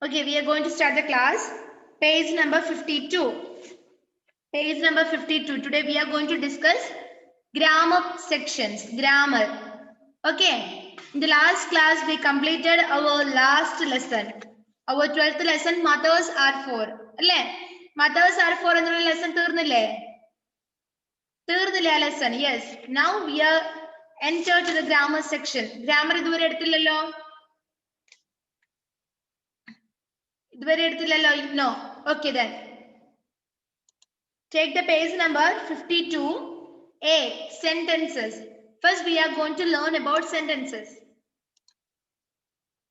Okay, we are going to start the class. Page number 52. Page number 52. Today we are going to discuss grammar sections. Grammar. Okay. In the last class we completed our last lesson. Our 12th lesson, mothers are for. Mothers are for ennulla lesson തീർന്നില്ലേ? തീർന്നില്ലേ lesson? Yes. Now we are entered to the grammar section. Grammar ഇതുവരെ എടുത്തില്ലല്ലോ? ഇതുവരെ എടുത്തില്ലല്ലോ? No. Okay then. Take the page number 52. A. Sentences. First we are going to learn about sentences.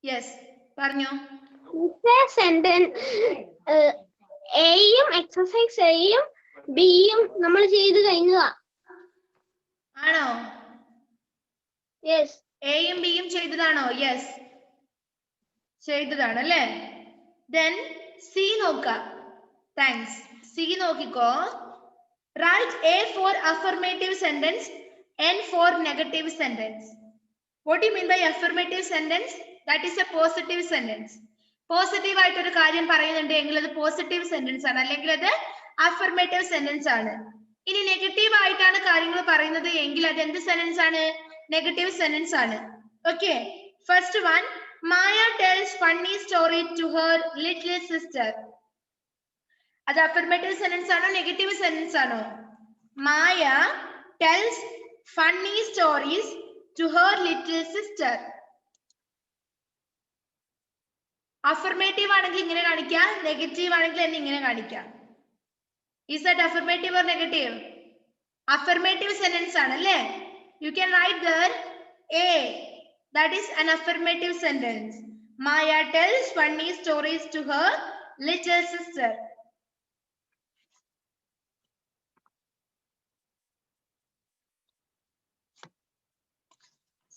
Yes. പറഞ്ഞോ. Sentence Aയും exercise Aയും Bയും നമ്മൾ ചെയ്തു കഴിഞ്ഞതാ. ആണോ? Yes. എയും ബിയും ചെയ്തതാണോ? Yes. ചെയ്തതാണ് അല്ലേ? Then C നോക്ക. Thanks. C നോക്കിക്കോ. Write A for affirmative sentence, N for negative sentence. What do you mean by affirmative sentence? That is a positive sentence. Positive ആയിട്ടൊരു കാര്യം പറയുന്നുണ്ട് എങ്കിൽ അത് പോസിറ്റീവ് സെന്റൻസ് ആണ്, അല്ലെങ്കിൽ അത് അഫർമേറ്റീവ് സെന്റൻസ് ആണ്. ഇനി നെഗറ്റീവ് ആയിട്ടാണ് കാര്യങ്ങൾ പറയുന്നത് എങ്കിൽ അത് എന്ത് സെന്റൻസ് ആണ്? നെഗറ്റീവ് സെന്റൻസ് ആണ്. Okay, first one, Maya tells funny story to her little sister. അത് അഫർമേറ്റീവ് സെന്റൻസ് ആണോ നെഗറ്റീവ് സെന്റൻസ് ആണോ? Maya tells funny stories to her little sister. Affirmative ആണെങ്കിൽ ഇങ്ങനെ കാണിക്കാം, നെഗറ്റീവ് ആണെങ്കിൽ എന്നെ ഇങ്ങനെ കാണിക്കാം. Is that affirmative or negative? Affirmative sentence ആണ് അല്ലേ? You can write there a, that is an affirmative sentence. Maya tells funny stories to her little sister.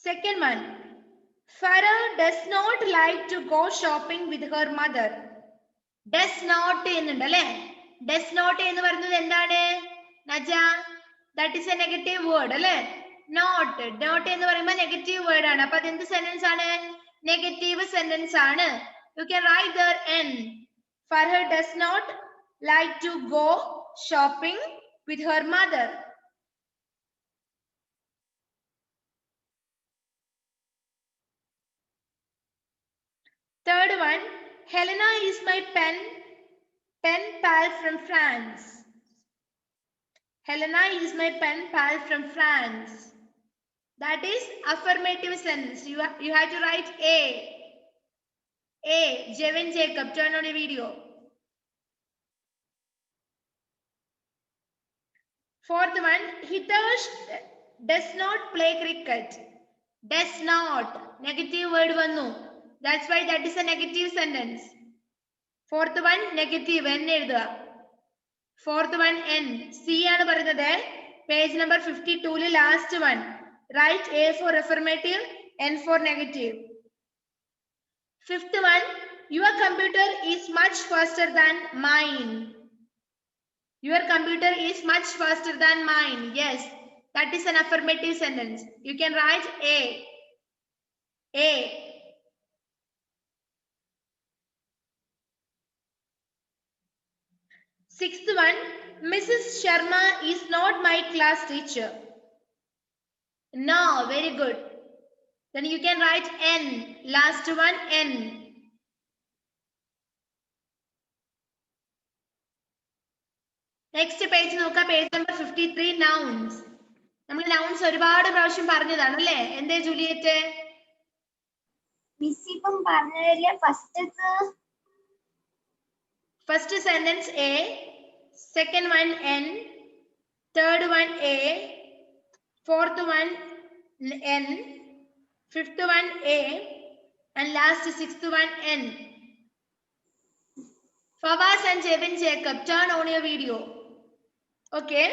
Second one, Farah does not like to go shopping with her mother. Does not എന്നുണ്ട് അല്ലേ? Does not എന്ന് പറയുന്നത് എന്താണ് നജ? That is a negative word അല്ലേ? Not എന്ന് പറയുമ്പോൾ negative word ആണ്. അപ്പൊ അതെന്ത് സെന്റൻസ് ആണ്? നെഗറ്റീവ് സെന്റൻസ് ആണ്. You can write there N. Farah does not like to go shopping with her mother. Third one, Helena is my pen pal from France. Helena is my pen pal from France. That is affirmative sentence. You have to write A. A. Jevin Jacob, turn on a video. Fourth one, Hitesh does not play cricket. Does not. Negative word vannu. That's why that is a negative sentence. Fourth one, negative. N എഴുതുക. Fourth one, N. C ആണ് പറയുന്നത്. Page number 52 last one. Write A for affirmative, N for negative. Fifth one, your computer is much faster than mine. Your computer is much faster than mine. Yes, that is an affirmative sentence. You can write A. A. Sixth one, Mrs. Sharma is not my class teacher. No, very good. Then you can write N. Last one, N. Next page നോക്ക, page number 53, nouns. നമ്മൾ nouns ഒരുപാട് പ്രാവശ്യം പറഞ്ഞതാണ് അല്ലേ? എന്തേ Juliet? Miss ഇപ്പം പറഞ്ഞതിലെ First sentence A, second one N, third one A, fourth one N, fifth one A, and last sixth one N. Fawaz and Jevin Jacob, turn on your video. Okay,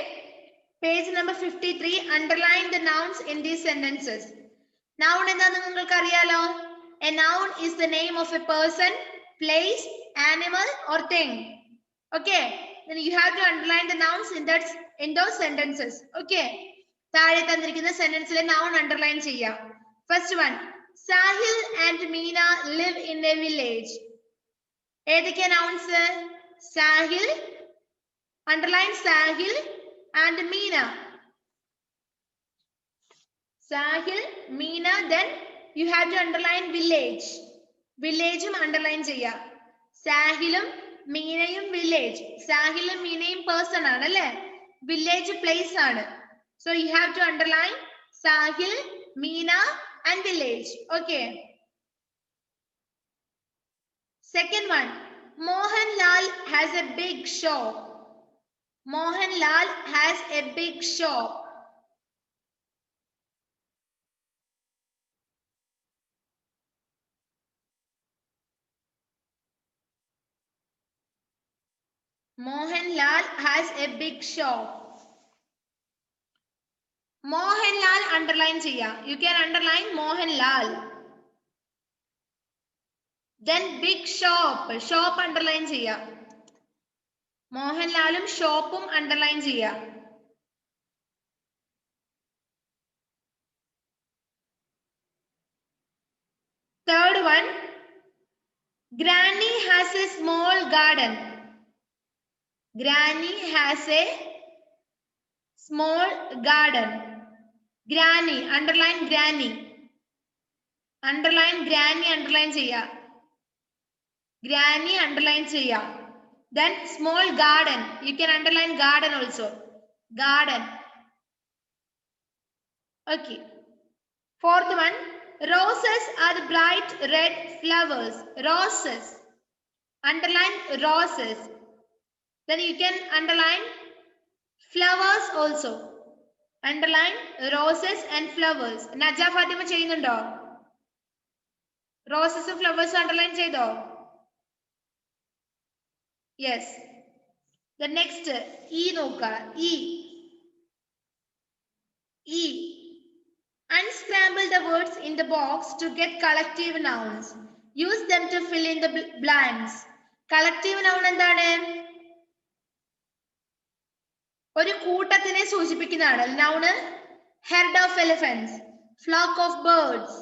page number 53, underline the nouns in these sentences. Noun എന്താണെന്ന് നിങ്ങൾക്ക് അറിയാലോ? A noun is the name of a person, place, animal or thing. Okay, then you have to underline the nouns in those sentences. Okay, താഴെ തന്നിരിക്കുന്ന സെന്റൻസിലെ noun underline ചെയ്യാം. First one, Sahil and Meena live in a village. ഏതൊക്കെ nouns? Sahil, underline Sahil and Meena. Sahil, Meena, then you have to underline village. Village underline cheya. Sahilum, Meenayum village. Sahilum, Meenayum person aanalle. Village place aanu. So you have to underline Sahil, Meena and village. Okay. Second one, Mohanlal has a big shop. Mohanlal has a big shop. Mohanlal has a big shop. Mohanlal underline cheya. You can underline Mohanlal. Then big shop. Shop underline cheya. Mohanlalum shopum underline cheya. Third one, Granny has a small garden. Granny has a small garden. Granny, underline Granny. Underline Granny, underline cheya. Granny, underline cheya. Then small garden. You can underline garden also. Garden. Okay. Fourth one, roses are the bright red flowers. Roses. Underline roses. Then you can underline flowers also. Underline roses and flowers. Najja Fatima cheyyunundo? Roses and flowers underline cheyido? Yes. The next E nokka. E. Unscramble the words in the box to get collective nouns. Use them to fill in the blanks. Collective noun endane? ഒരു കൂട്ടത്തിനെ സൂചിപ്പിക്കുന്നതാണ്. Noun herd of elephants, flock of birds.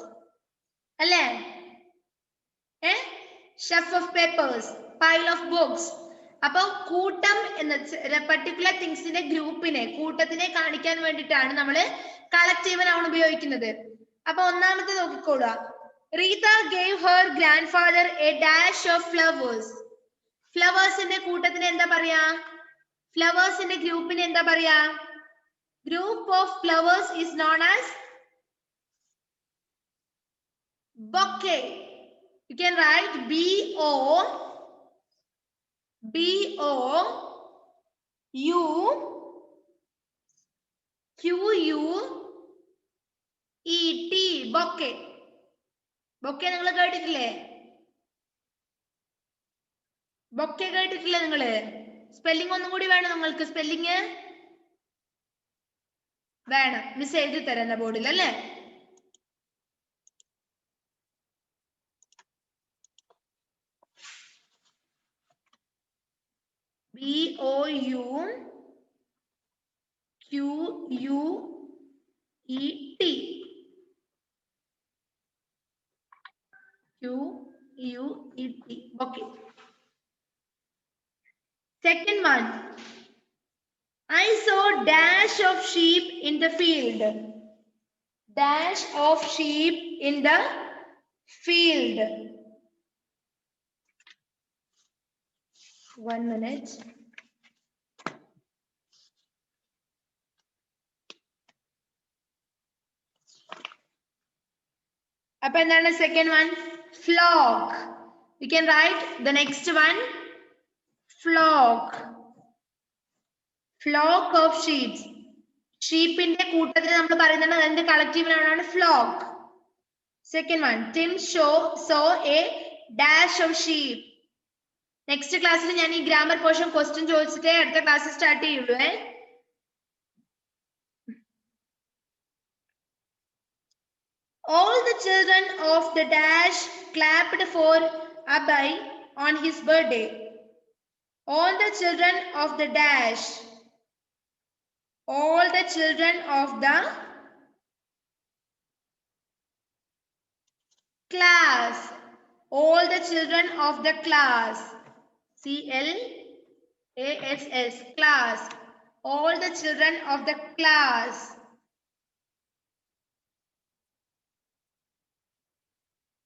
അല്ലേ? Shelf of papers, pile of books. അപ്പോൾ കൂട്ടം എന്ന particular തിങ്സിന്റെ ഗ്രൂപ്പിനെ കൂട്ടത്തിനെ കാണിക്കാൻ വേണ്ടിയിട്ടാണ് നമ്മൾ കളക്റ്റീവ് നൗൺ ഉപയോഗിക്കുന്നത്. അപ്പൊ ഒന്നാമത്തെ നോക്കിക്കോളുക. Reetha gave her grandfather a dash of flowers. ഫ്ലവേഴ്സിന്റെ കൂട്ടത്തിന് എന്താ പറയാ? ഫ്ലവേഴ്സിന്റെ ഗ്രൂപ്പിന് എന്താ പറയാ? Group of flowers is known as bouquet. You can write B-O-U-Q-U-E-T. bouquet. bouquet നിങ്ങൾ കേട്ടിട്ടില്ലേ? bouquet കേട്ടിട്ടില്ലേ നിങ്ങള്? സ്പെല്ലിംഗ് ഒന്നും കൂടി വേണം നിങ്ങൾക്ക്? സ്പെല്ലിംഗ് വേണം. മിസ് എഴുതി തരാം ബോർഡിൽ അല്ലേ? B-O-U-Q-U-E-T. Q-U-E-T. Okay. Second one. I saw dash of sheep in the field. Dash of sheep in the field. 1 minute. Up and then the second one, flock. You can write the next one, flock. Flock of sheep. Sheep in the കൂട്ടത്തിൽ നമ്മൾ പറയുന്നത് അതിന്റെ collective നൗണാണ് flock. Second one, Tim saw a dash of sheep. Next ക്ലാസ്സിൽ ഞാൻ ഈ grammar portion question ചോദിച്ചിട്ടേ അടുത്ത class start ചെയ്യുള്ളൂ. All the children of the dash clapped for Abhay on his birthday. All the children of the dash. All the children of the class. All the children of the class. CLASS, class. All the children of the class.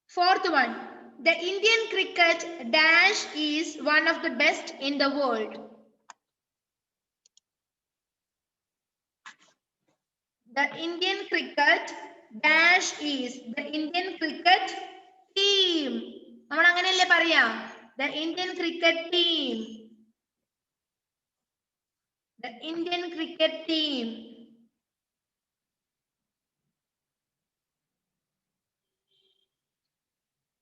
Fourth one. The Indian cricket dash is one of the best in the world. The Indian cricket dash is the Indian cricket team. നമ്മൾ അങ്ങനെയല്ലേ പറയാ? The Indian cricket team. The Indian cricket team.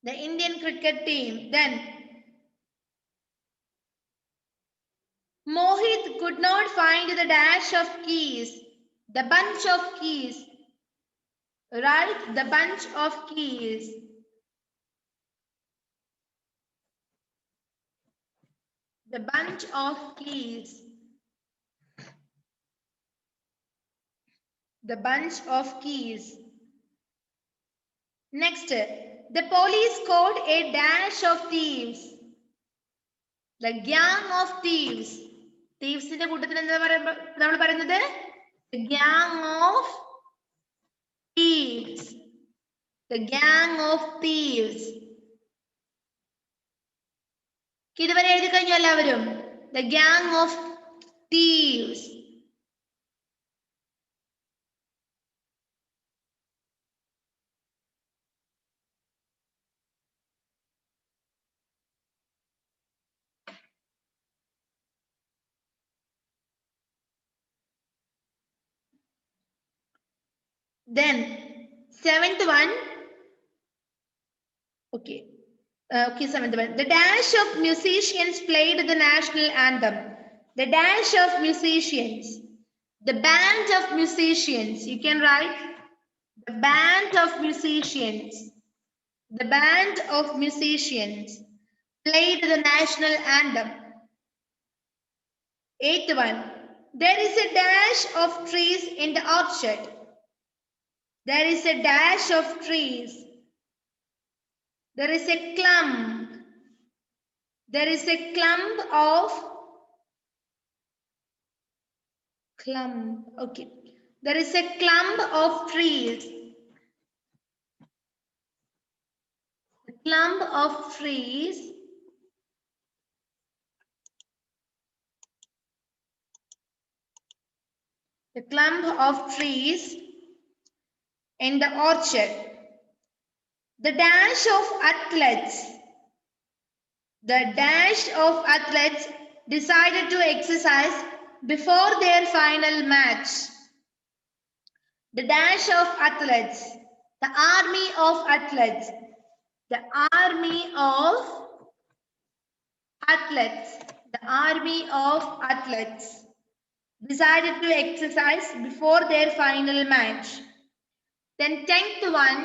The Indian cricket team. Then Mohit could not find the dash of keys. The bunch of keys. Right? The bunch of keys. The bunch of keys. The bunch of keys. Next, the police caught a dash of thieves. The gang of thieves. Thieves ന്റെ കൂട്ടത്തിൽ എന്താ നമ്മൾ പറയുന്നത്? The gang of thieves. The gang of thieves. ഇതുവരെ എഴുതി കഴിഞ്ഞു എല്ലാവരും? The gang of thieves. Then seventh one. Okay, seventh one. The dash of musicians played the national anthem. The dash of musicians. The band of musicians. You can write the band of musicians. The band of musicians played the national anthem. Eighth one. There is a dash of trees in the orchard. There is a dash of trees. There is a clump. There is a clump of Okay. There is a clump of trees. A clump of trees. The clump of trees in the orchard. The dash of athletes. The dash of athletes decided to exercise before their final match. The dash of athletes. The army of athletes. The army of athletes. The army of athletes decided to exercise before their final match. Then 10th one,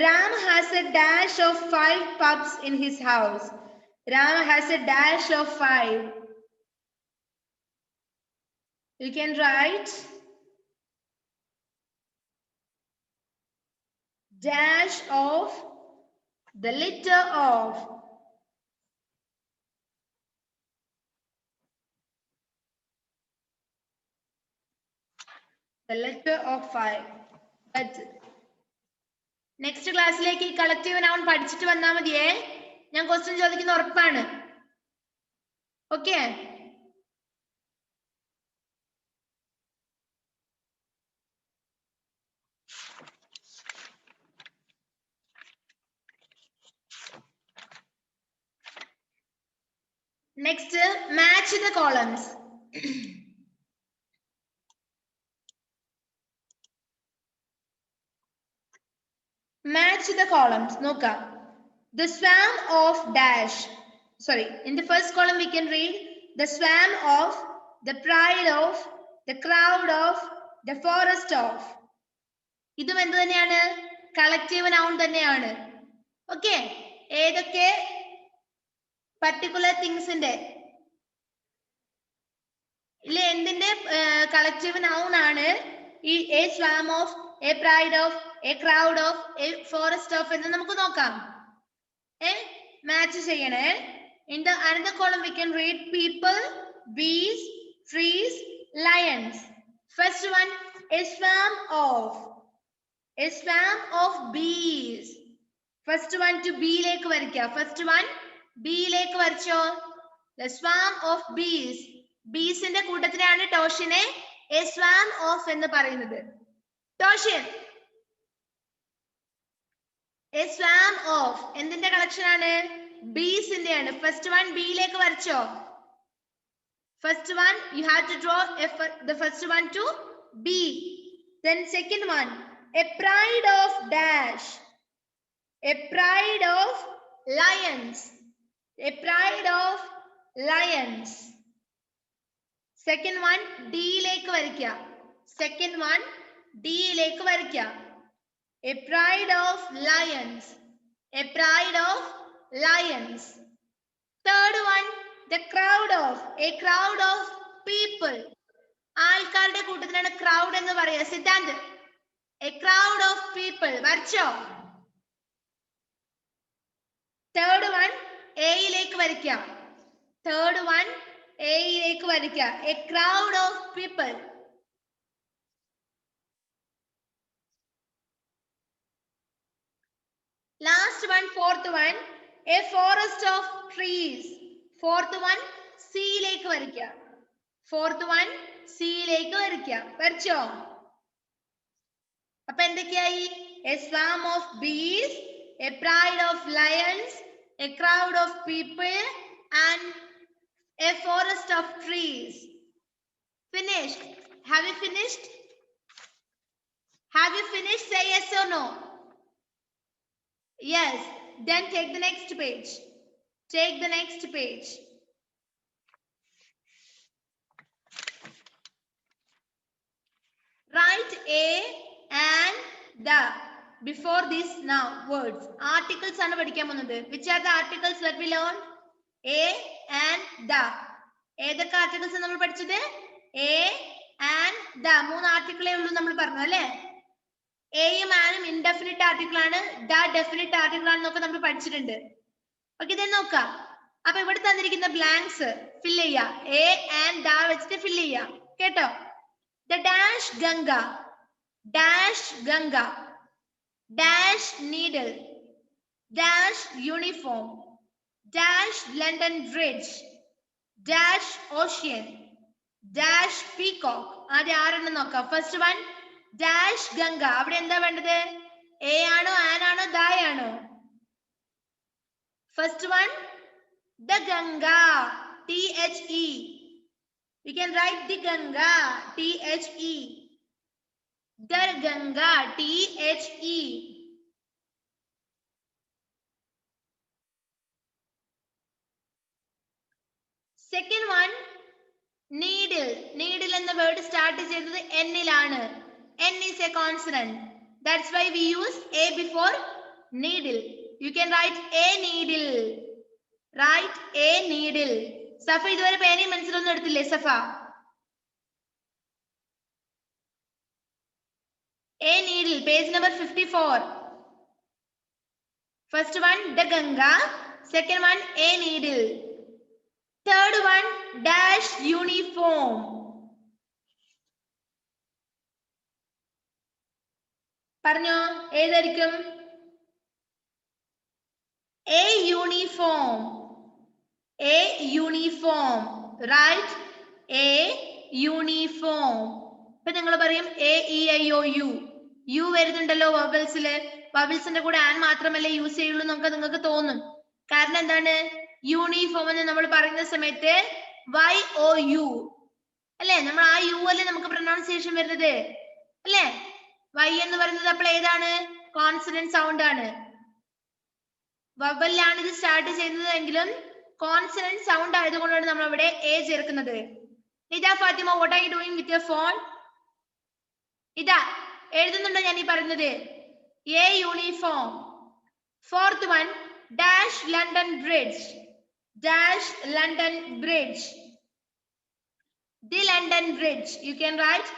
Ram has a dash of 5 pups in his house. Ram has a dash of 5. You can write dash of the letter of. The letter of 5. That's it. Next ക്ലാസ്സിലേക്ക് ഈ collective noun പഠിച്ചിട്ട് വന്നാൽ മതിയേ. ഞാൻ question ചോദിക്കുന്ന ഉറപ്പാണ്. Okay, next match the columns. Match the columns. Noka. The swarm of dash. Sorry, in the first column we can read the swarm of, the pride of, the crowd of, the forest of. ഇതും എന്ത് തന്നെയാണ്? Collective noun തന്നെയാണ്. Okay, ഏതൊക്കെ particular തിങ്സിന്റെ ഇല്ല എന്തിന്റെ collective noun ആണ് ഈ A സ്വാം of a pride of, a crowd of, a forest of എന്ന് നമുക്ക് നോക്കാം. മാച്ച് ചെയ്യണേ. In the another column we can read people, bees, trees, lions. First one, a swarm of bees. First one to B ലേക്ക് വരയ്ക്കുക. First one B ലേക്ക് വരച്ചോ. The swarm of bees. Bees ന്റെ കൂട്ടത്തിലാണ് ടോഷിനെ a swarm of എന്ന് പറയുന്നത്. ടോഷൻ, a swarm of എന്തിന്റെ collection ആണ്? Bees ന്റെയാണ്. First one B ലേക്ക് വരച്ചോ. First one you have to draw the first one to B. Then second one, a pride of dash. A pride of lions. A pride of lions. Second one D ലേക്ക് വരയ്ക്കുക. Second one D ലേക്ക് വരയ്ക്കുക. A pride of lions. A pride of lions. Third one, the crowd of, a crowd of people. ആൾക്കാരുടെ കൂട്ടത്തിലാണ് crowd എന്ന് പറയുക. Siddhant, a crowd of people വരച്ചോ. Third one A യിലേക്ക് വരയ്ക്കുക. Third one A യിലേക്ക് വരയ്ക്കുക. A crowd of people. Last one, fourth one, a forest of trees. Fourth one C യിലേക്ക് വരയ്ക്കുക. Fourth one C യിലേക്ക് വരയ്ക്കുക. വരച്ചോ. അപ്പൊ എന്തൊക്കെയായി? A swarm of bees, a pride of lions, a crowd of people, and a forest of trees. Finished? Have you finished? Have you finished? Say yes or no. Yes. Then take the next page. Take the next page. Write a and the before these now words. Articles ആണ് പഠിക്കാൻ പോകുന്നത്. Which are the articles that we learned? A and the. ഏതൊക്കെ articles നമ്മൾ പഠിച്ചത്? A and the. മൂന്ന് ആർട്ടിക്കിളേ ഉള്ളൂ നമ്മൾ പറഞ്ഞു അല്ലേ? എയും ആനും ഇൻഡെഫിനിറ്റ് ആർട്ടിക്കിൾ ആണ്, ദ ഡെഫിനിറ്റ് ആർട്ടിക്കിൾ ആണെന്നൊക്കെ നമ്മൾ പഠിച്ചിട്ടുണ്ട്. ഓക്കെ, ഇതേ നോക്കാം. അപ്പൊ ഇവിടെ തന്നിരിക്കുന്ന ബ്ലാങ്ക്സ് ഫിൽ ചെയ്യാ. എ ആൻഡ് ദ വെച്ചിട്ട് ഫിൽ ചെയ്യാ. കേട്ടോ? The dash Ganga, dash Ganga, dash needle, dash uniform, dash London Bridge, dash ocean, dash peacock. ആദ്യം ആരെണ്ണം നോക്കാം. First one dash Ganga. അവിടെ എന്താ വേണ്ടത്? എ ആണോ ആൻ ആണോ ദ ആണോ? First one the Ganga, THE. We can write the Ganga, THE. The Ganga, THE. Second one, needle. Needle എന്ന word start ചെയ്തത് N ലാണ്. N is a consonant. That's why we use A before needle. You can write a needle. Write a needle. സഫ ഇതുവരെ പേനയും പെൻസിലൊന്നും എടുത്തില്ലേ സഫ? A needle, page number 54. First one, the Ganga. Second one, a needle. Third one, dash uniform. പറഞ്ഞോ, ഏതായിരിക്കും? A uniform. A uniform. Right? A uniform. ഇപ്പൊ നിങ്ങൾ പറയും AEIOU. U വരുന്നുണ്ടല്ലോ വവൽസില്. വവൽസിന്റെ കൂടെ ആൻ മാത്രമല്ലേ യൂസ് ചെയ്യുള്ളൂ നമുക്ക് നിങ്ങൾക്ക് തോന്നും. കാരണം എന്താണ്? യൂണിഫോം എന്ന് നമ്മൾ പറയുന്ന സമയത്ത് YOU അല്ലെ? നമ്മൾ ആ യു അല്ലേ നമുക്ക് പ്രൊനൗൺസിയേഷൻ വരുന്നത് അല്ലേ? Y എന്ന് പറയുന്നത് അപ്പോൾ ഏതാണ്? കോൺസണന്റ് സൗണ്ട് ആണ്. വവലിലാണ് ഇത് സ്റ്റാർട്ട് ചെയ്യുന്നത് എങ്കിലും കോൺസണന്റ് സൗണ്ട് ആയതുകൊണ്ടാണ് നമ്മൾ അവിടെ എ ചേർക്കുന്നത്. ഇതാ Fatima, what are you doing with your phone? ഇതാ എഴുതുന്നുണ്ടോ ഞാൻ ഈ പറയുന്നത്? A uniform. Fourth one, dash London Bridge, dash London Bridge, the London Bridge. You can write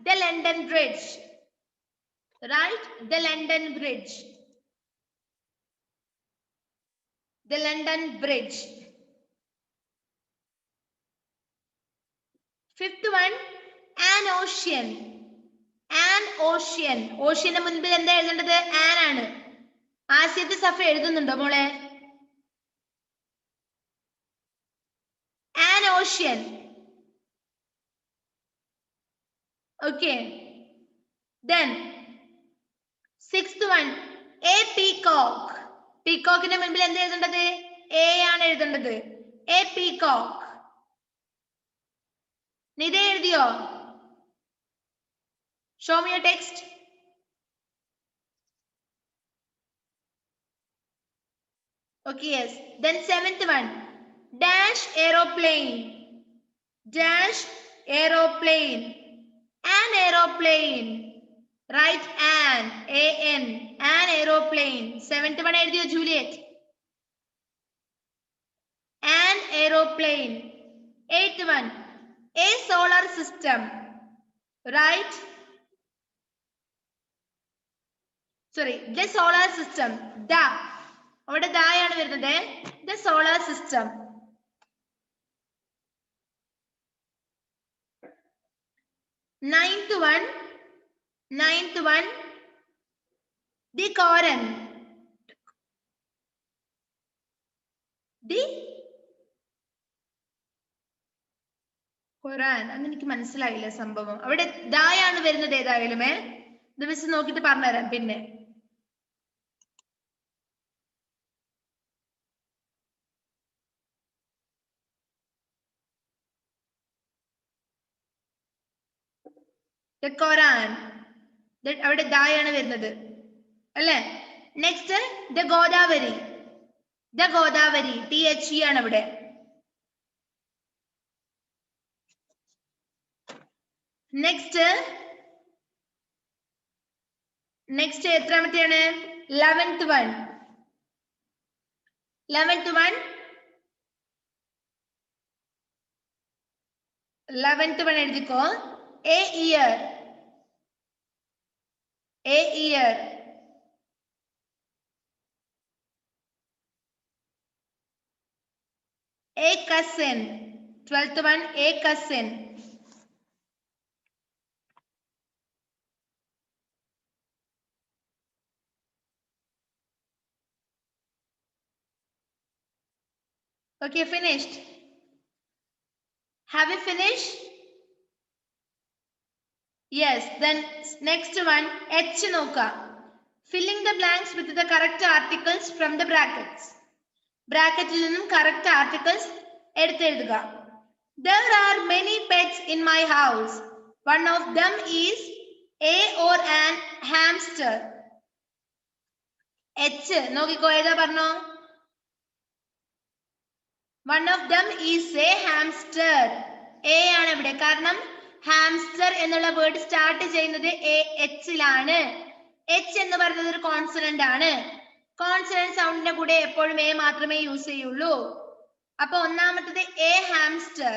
the London Bridge. Right? The London Bridge. The London Bridge. Fifth one, an ocean. An ocean. Ocean മുൻപിൽ എന്താ എഴുതേണ്ടത്? An ആണ്. ആദ്യത്തെ സഫ എഴുതുന്നുണ്ടോ മോളെ? An ocean. Okay. Then sixth one, a peacock. Peacockന്റെ മുൻപിൽ എന്താ എഴുതേണ്ടത്? A ആണ് എഴുതേണ്ടത്. A peacock. നിധ എഴുതിയോ? Show me your text. Okay, yes. Then seventh one, dash aeroplane. Dash aeroplane. An aeroplane. Right? An aeroplane. Seventh one എഴുതിയോ Juliet? An aeroplane. Eighth one, a solar system. Right? Sorry, the solar system. Da. അവിടെ ദായാണ് വരുന്നത്. The solar system. Ninth one, the Quran. The Quran. അതെനിക്ക് മനസ്സിലായില്ല സംഭവം. അവിടെ ദായാണ് വരുന്നത് ഏതായാലും ഇത് വെച്ച് നോക്കിയിട്ട് പറഞ്ഞുതരാം പിന്നെ. The Quran. അവിടെ ദായാണ് വരുന്നത് അല്ലേ? Next the Godavari. The Godavari. THE ആണ് അവിടെ. Next എത്രാമത്തെയാണ്? 11th one. 11th one എഴുതിക്കോ. A year. A year. A cousin. 12th one, a cousin. Okay, finished. Have you finished? Yes. Then next one, H നോക്ക. Filling the blanks with the correct articles from the brackets. Bracketൽ നിന്നും correct articles എടുത്തെഴുതുക. There are many pets in my house. One of them is a or an hamster. H നോക്കിക്കോ ഏതാ പറഞ്ഞോ? One of them is a hamster. A ആണ് ഇവിടെ. കാരണം hamster എന്നുള്ള word start ചെയ്യുന്നത് H ലാണ്. H എന്ന് പറയുന്നത് ഒരു കോൺസണന്റ് ആണ്. കോൺസണന്റ് സൗണ്ടിന്റെ കൂടെ എപ്പോഴും A മാത്രമേ യൂസ് ചെയ്യുള്ളൂ. അപ്പൊ ഒന്നാമത്തേത് a hamster.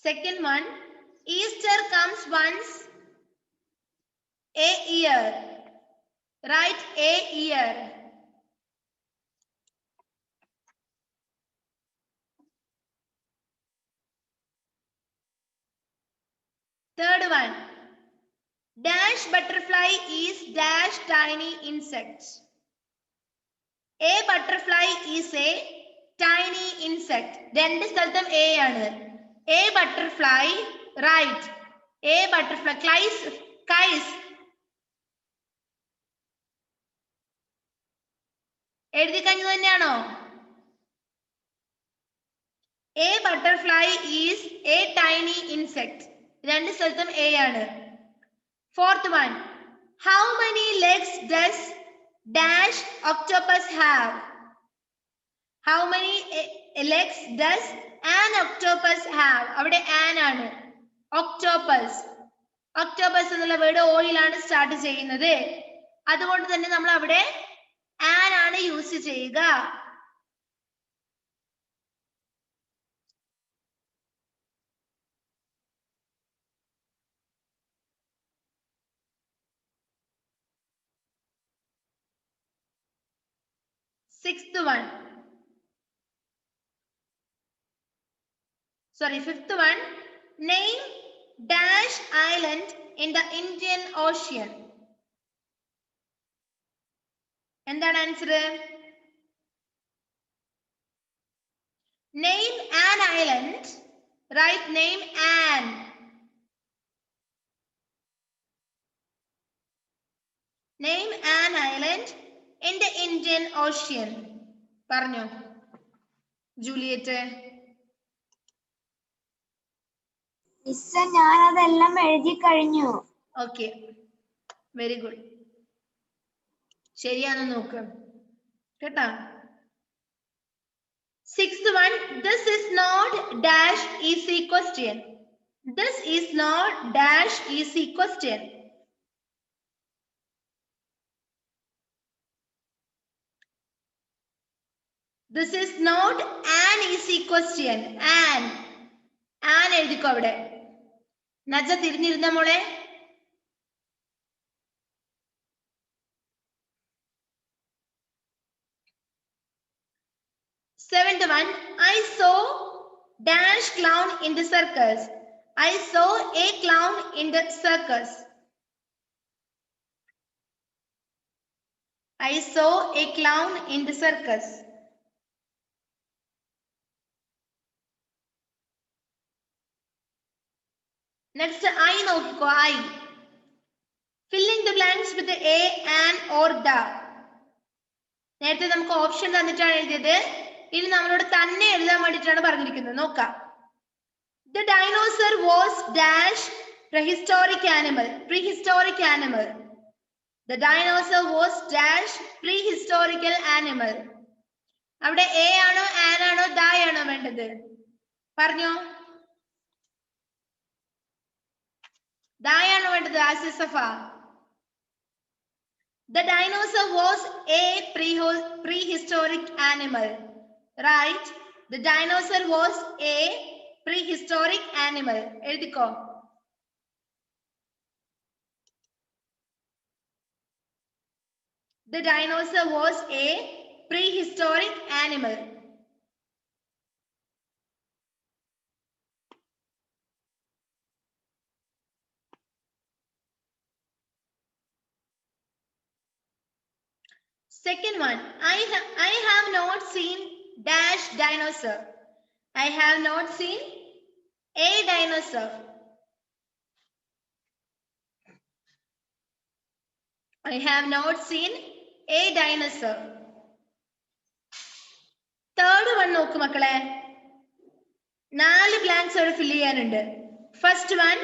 Second one, Easter comes once a year. Right? A year. Third one, dash butterfly is dash tiny insect. A butterfly is a tiny insect. രണ്ട് സ്ഥലത്തും A ആണ്. A butterfly, right? A butterfly, kais. എഴുതി കഴിഞ്ഞു തന്നെയാണോ? A butterfly is a tiny insect. രണ്ട് സ്ഥലത്തും A ആണ്. Fourth one, how many legs does dash octopus have? How many legs does an octopus have? അവിടെ an ആണ്. Octopus എന്നുള്ള word ഓയിലാണ് സ്റ്റാർട്ട് ചെയ്യുന്നത്. അതുകൊണ്ട് തന്നെ നമ്മൾ അവിടെ an ആണ് യൂസ് ചെയ്യുക. Sixth one. Sorry, fifth one. Name dash island in the Indian Ocean. എന്താണ് answer? Name an island. Right, name an. Name an island in the Indian Ocean. പറഞ്ഞോ ജൂലിയറ്റ്. മിസ്സേ ഞാൻ അതെല്ലാം എഴുതി കഴിഞ്ഞു. Okay, very good. ശരിയാണെന്ന് നോക്ക് കേട്ടാ. Sixth one. This is not dash easy question. This is not dash easy question. This is not an easy question. An എഴുതിക്കോ അവിടെ. നജ തിരിഞ്ഞിരുന്ന മോളെ. Seventh one. I saw dash clown in the circus. I saw a clown in the circus. I saw a clown in the circus. Next, I നോക്കിക്കോ. I. Fill in the blanks with the a, an or the. നേരത്തെ നമുക്ക് option തന്നിട്ടാണ് എഴുതിയത്. ഇനി നമ്മളോട് തന്നെ എഴുതാൻ വേണ്ടിയിട്ടാണ് പറഞ്ഞിരിക്കുന്നത്. നോക്കാം. The dinosaur was dash prehistoric animal. Prehistoric animal. The dinosaur was dash prehistorical animal. അവിടെ a ആണോ an ആണോ da ആണോ വേണ്ടത്? പറഞ്ഞോ. da ആണോ വേണ്ടത് ആസിസഫ? The dinosaur was a prehistoric animal. Right? The dinosaur was a prehistoric animal. എഴുതിക്കോ. The dinosaur was a prehistoric animal. Second one. I have not seen dash dinosaur. I have not seen a dinosaur. I have not seen a dinosaur. Third one നോക്കൂ മക്കളെ. 4 blanks അവിടെ fill ചെയ്യാനുണ്ട്. First one.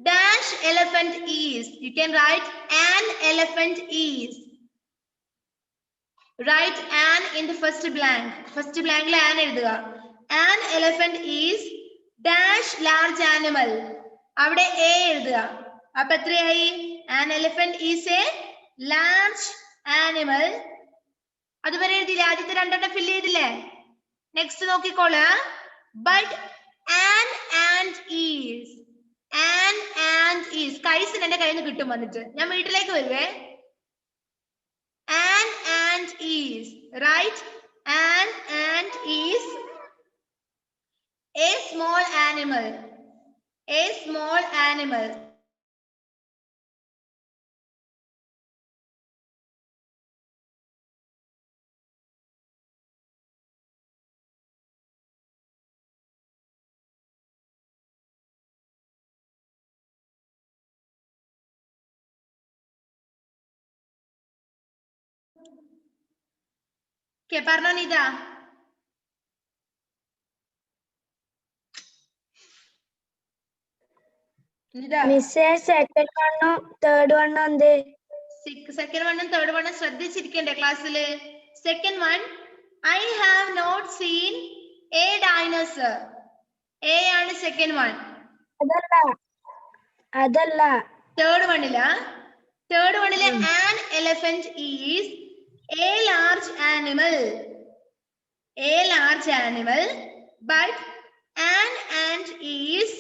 Dash elephant is. You can write an elephant is. Write an in the first blank. First blank le an എഴുതുക. An elephant is dash large animal. അവിടെ a എഴുതുക. അപ്പൊ എത്രയായി? An elephant is a large animal. അതുവരെ എഴുതിയില്ലേ? ആദ്യത്തെ രണ്ടെണ്ണം fill ചെയ്തില്ലേ? Next നോക്കിക്കോള്. But an ant is. An ant is. കൈസിന് എന്റെ കയ്യിൽ നിന്ന് കിട്ടും വന്നിട്ട്. ഞാൻ വീട്ടിലേക്ക് വരുവേ. An ant is. Right? An ant is a small animal. A small animal. Okay, പറഞ്ഞോ നീത. മിസ്സേ സെക്കൻഡ് വണ്ണും തേർഡ് വണ്ണും എന്ത്? സെക്കൻഡ് വണ്ണും തേർഡ് വണ്ണും ശ്രദ്ധിച്ചിരിക്കണ്ടേ ക്ലാസ്സില്? Second one. I have not seen a dinosaur. A ആണ് സെക്കൻഡ് വൺ. അതല്ല തേർഡ് വണ്ണിലാ. തേർഡ് വണ്ണിലെ an elephant is a large animal. A large animal. But an ant is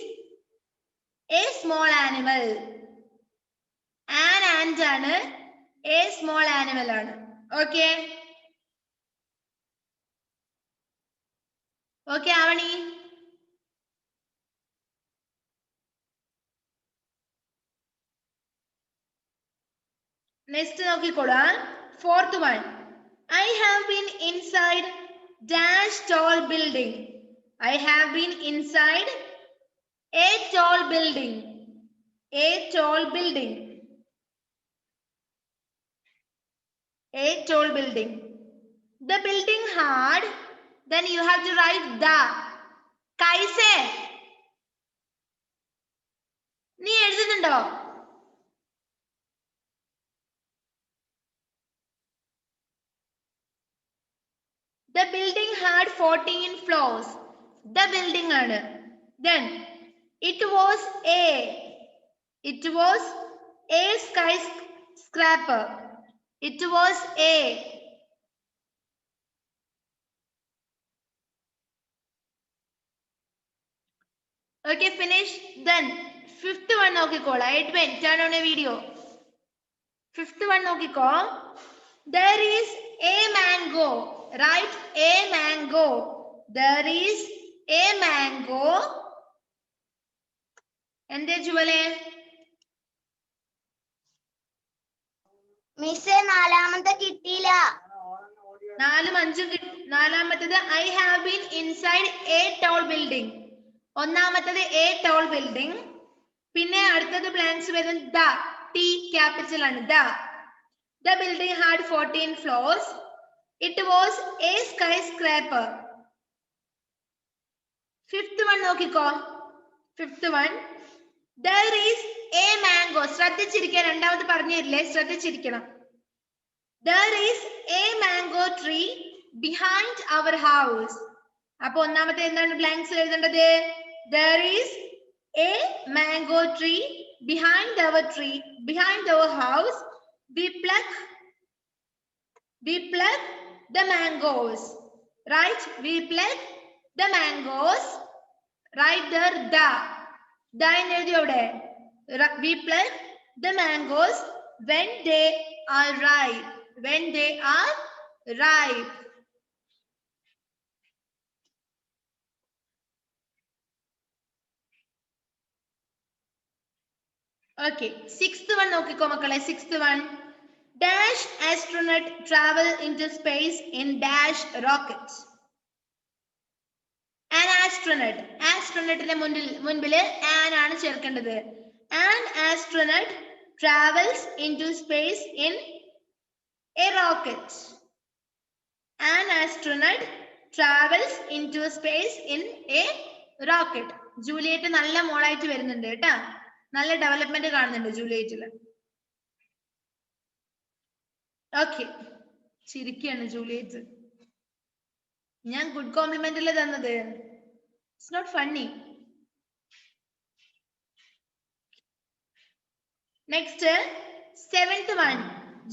a small animal. An ant ആണ്, a small animal ആണ്. Okay. Okay, Avani. Next നോക്കിക്കോളൂ. Fourth one. I have been inside dash tall building. I have been inside a tall building. A tall building. A tall building. The building had, then you have to write the. Kaise? നീ എഴുതുന്നുണ്ടോ? The building had 14 floors. The building ആണ്. Then it was a skyscraper. It was a. Okay, finish. Then fifth one നോക്കിക്കോളാം. Edwin, turn on a video. Fifth one നോക്കിക്കോ. There is a mango. Write a mango. There is a mango. എന്തേ ജുവലേ? മിസ്സേ നാലാമത്തെ കിട്ടിയില്ല. നാലാമത്തേത് I have been inside a tall building. ഒന്നാമത്തേത് a tall building. പിന്നെ അടുത്തത് blanks വരുന്നത് the. T capital ആണ് the. The building had 14 floors. It was a skyscraper. Fifth one നോക്കിക്കോ. Fifth one. There is a mango. ശ്രദ്ധിച്ചിരിക്കുക, രണ്ടാമത് പറഞ്ഞു തരില്ലേ, ശ്രദ്ധിച്ചിരിക്കണം. There is a mango tree behind our house. അപ്പൊ ഒന്നാമത്തെ എന്താണ് ബ്ലാങ്ക്സ് എഴുതേണ്ടത്? There is a mango tree behind our house. We pluck the mangoes. Right? We pluck the mangoes. Right there, the. The എഴുതി അവിടെ. We pluck the mangoes when they are ripe. When they are ripe. Okay, sixth one നോക്കിക്കോ മക്കളെ. Sixth one. Dash astronaut travel into space in dash rocket. An astronaut. Astronautന്റെ മുൻപില് an ആണ് ചേർക്കേണ്ടത്. An astronaut travels into space in a rocket. An astronaut travels into space in a rocket. Juliet നല്ല മോളായിട്ട് വരുന്നുണ്ട് കേട്ടാ. നല്ല development കാണുന്നുണ്ട് ജൂലിയറ്റില്. Okay, ചിരിക്കാണ് ജൂലിയറ്റ്. ഞാൻ ഗുഡ് കോംപ്ലിമെന്റ് അല്ലേ തന്നത്. It's not funny. Next seventh one.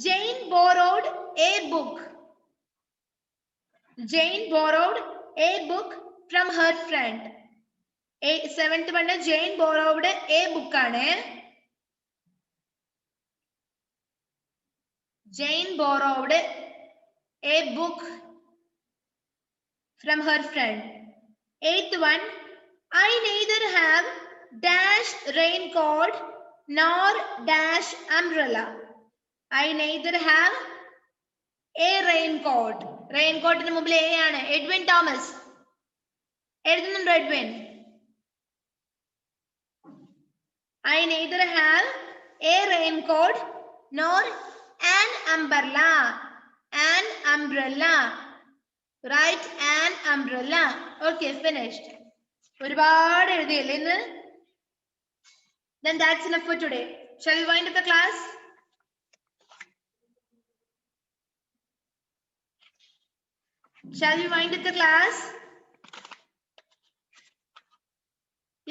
Jane borrowed a book. Jane borrowed a book from her friend. Seventh one. Jane borrowed a book ആണ്. Jane borrowed a book from her friend. Eighth one. I neither have dash raincoat nor dash umbrella. I neither have a raincoat. Raincoatന് മുമ്പിൽ a ആണ്. Edwin Thomas എഴുതുന്നുണ്ടോ? Edwin. I neither have a raincoat nor an umbrella. An umbrella. Write an umbrella. Okay, finished. ഒരുപാട് എഴുതിയല്ലേ ഇന്ന്? Then that's enough for today. Shall we wind up the class? Shall we wind up the class?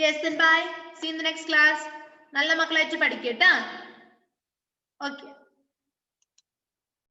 Yes, then bye. See you in the next class. നല്ല മക്കളായിട്ട് പഠിക്കട്ടാ. Okay.